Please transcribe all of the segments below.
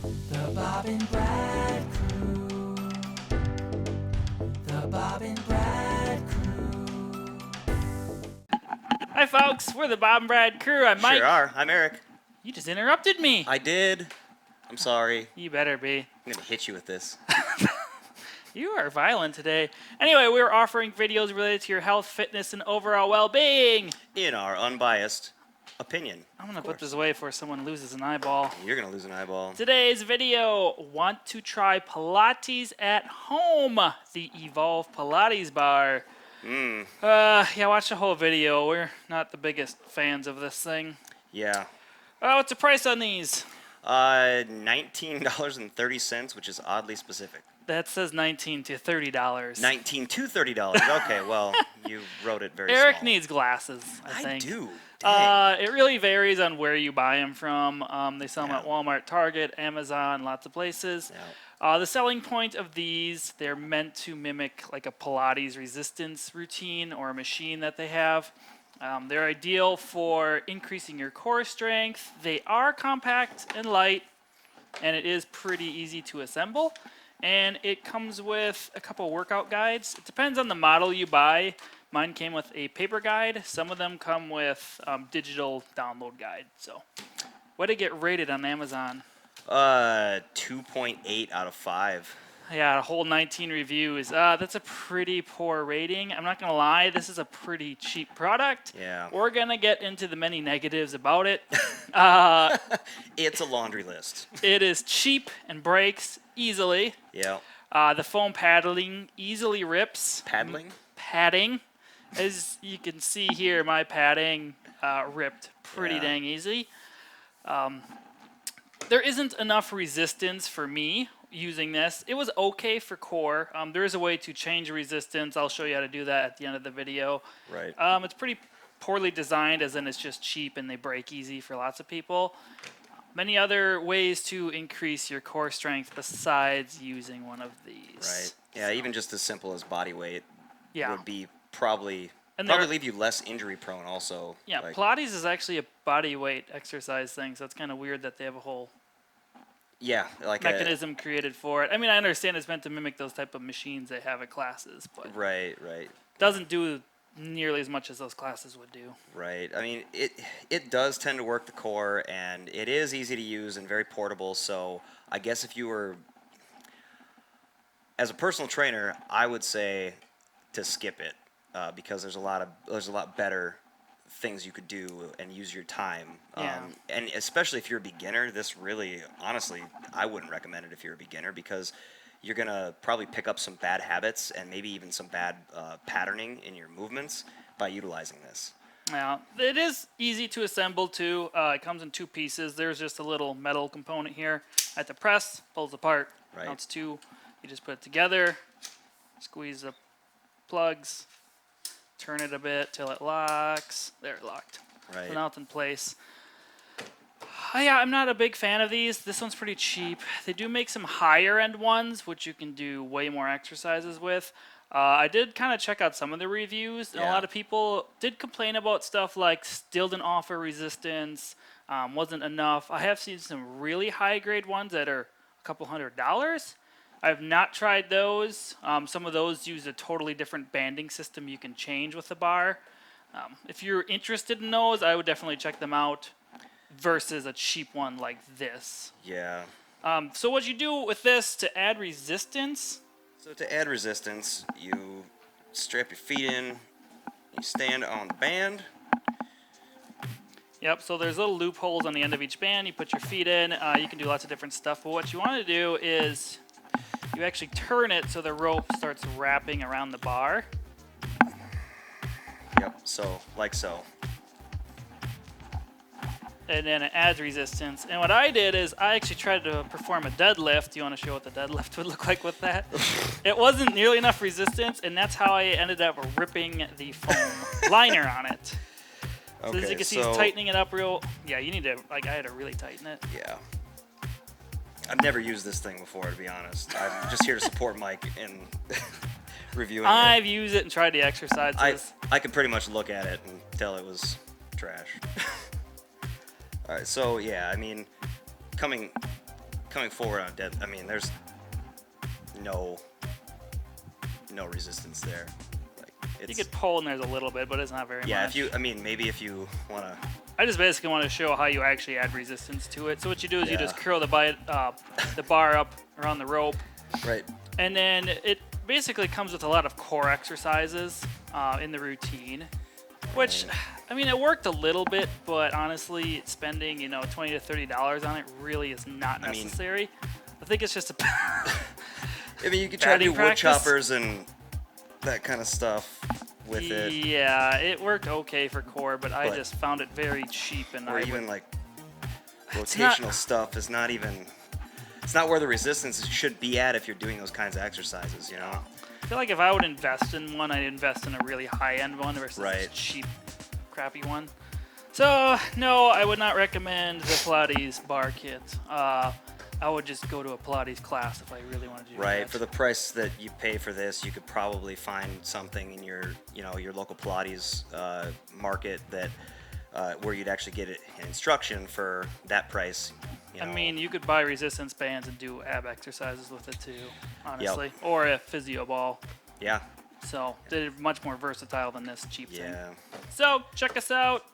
The Bob and Brad Crew. The Bob and Brad Crew. Hi, folks. We're the Bob and Brad Crew. I'm Mike. Sure are. I'm Eric. You just interrupted me. I did. I'm sorry. You better be. I'm going to hit you with this. You are violent today. Anyway, we're offering videos related to your health, fitness, and overall well-being. In our unbiased opinion. I'm going to put this away before someone loses an eyeball. You're going to lose an eyeball. Today's video, want to try Pilates at home, the Evolve Pilates Bar. Yeah, watch the whole video. We're not the biggest fans of this thing. Yeah. What's the price on these? $19.30, which is oddly specific. That says $19 to $30. $19 to $30. Okay, well, you wrote it very Eric small. needs glasses, I think. I do. Dang. It really varies on where you buy them from. They sell them Yeah. at Walmart, Target, Amazon, lots of places. Yeah. The selling point of these, they're meant to mimic like a Pilates resistance routine or a machine that they have. They're ideal for increasing your core strength. They are compact and light, and it is pretty easy to assemble. And it comes with a couple workout guides. It depends on the model you buy. Mine came with a paper guide. Some of them come with digital download guide. So, what did it get rated on Amazon? 2.8 out of 5. Yeah, a whole 19 reviews. That's a pretty poor rating. I'm not going to lie, this is a pretty cheap product. Yeah. We're going to get into the many negatives about it. It's a laundry list. It is cheap and breaks easily. Yeah. The foam padding easily rips. Paddling? Padding. As you can see here, my padding ripped pretty Yeah. dang easy. There isn't enough resistance for me using this. It was okay for core. There is a way to change resistance. I'll show you how to do that at the end of the video. Right. It's pretty poorly designed, as in it's just cheap and they break easy for lots of people. Many other ways to increase your core strength besides using one of these. Right. Yeah, even just as simple as body weight would be probably leave you less injury prone also. Yeah, like, Pilates is actually a body weight exercise thing, so it's kind of weird that they have a whole like mechanism created for it. I mean, I understand it's meant to mimic those type of machines they have at classes, but Right. doesn't do nearly as much as those classes would do. Right. I mean, it does tend to work the core, and it is easy to use and very portable. So I guess if you were, as a personal trainer, I would say to skip it because there's a lot better things you could do and use your time. Yeah. And especially if you're a beginner, this really, honestly, I wouldn't recommend it if you're a beginner because you're going to probably pick up some bad habits and maybe even some bad patterning in your movements by utilizing this. Now, it is easy to assemble too. It comes in two pieces. There's just a little metal component here at the press, pulls apart. Right. Now it's two. You just put it together, squeeze the plugs, turn it a bit till it locks. There, it locked. Right. So now it's in place. Yeah, I'm not a big fan of these. This one's pretty cheap. They do make some higher end ones, which you can do way more exercises with. I did kind of check out some of the reviews, and a lot of people did complain about stuff like still didn't offer resistance, wasn't enough. I have seen some really high grade ones that are a couple $100. I've not tried those. Some of those use a totally different banding system you can change with the bar. If you're interested in those, I would definitely check them out versus a cheap one like this. Yeah. So what you do with this to add resistance? So to add resistance, you strap your feet in, you stand on the band. Yep, so there's little loopholes on the end of each band. You put your feet in. You can do lots of different stuff. But what you want to do is you actually turn it so the rope starts wrapping around the bar. Yep, so, like so. And then it adds resistance. And what I did is I actually tried to perform a deadlift. Do you want to show what the deadlift would look like with that? It wasn't nearly enough resistance, and that's how I ended up ripping the foam liner on it. So as you can see, he's tightening it up real. Yeah, you need to, I had to really tighten it. Yeah. I've never used this thing before, to be honest. I'm just here to support Mike in reviewing it. I've used it and tried the exercises. I could pretty much look at it and tell it was trash. All right, so yeah, I mean, coming coming forward on dead. I mean, there's no resistance there. Like it's, You could pull and there's a little bit, but it's not very much. yeah. Maybe if you want to. I just basically want to show how you actually add resistance to it. So what you do is you Yeah. just curl the bar up around the rope, Right. and then it basically comes with a lot of core exercises in the routine, which, I mean, it worked a little bit, but honestly, spending $20 to $30 on it really is not I mean- necessary. I think it's just a I mean, you could try to do Batting wood practice? choppers and that kind of stuff with it, Yeah, it worked okay for core, but I But- just found it very cheap, and or I even would, like It's not- rotational stuff is not even. It's not where the resistance should be at if you're doing those kinds of exercises. You know. I feel like if I would invest in one, I'd invest in a really high-end one versus Right. this cheap, crappy one. So, no, I would not recommend the Pilates bar kit. I would just go to a Pilates class if I really wanted to do Right. that. For the price that you pay for this, you could probably find something in your local Pilates market that where you'd actually get an instruction for that price. I mean, you could buy resistance bands and do ab exercises with it too, honestly. Yep. Or a physio ball. Yeah. So, they're much more versatile than this cheap thing. Yeah. So, check us out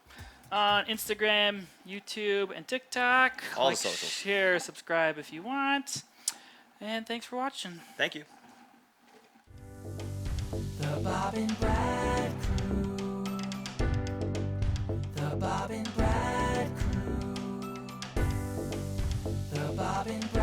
on Instagram, YouTube, and TikTok. All the Like, socials. share, subscribe if you want. And thanks for watching. Thank you. The Bob and Brad Crew. The Bob and Brad Crew. The Bob and Brad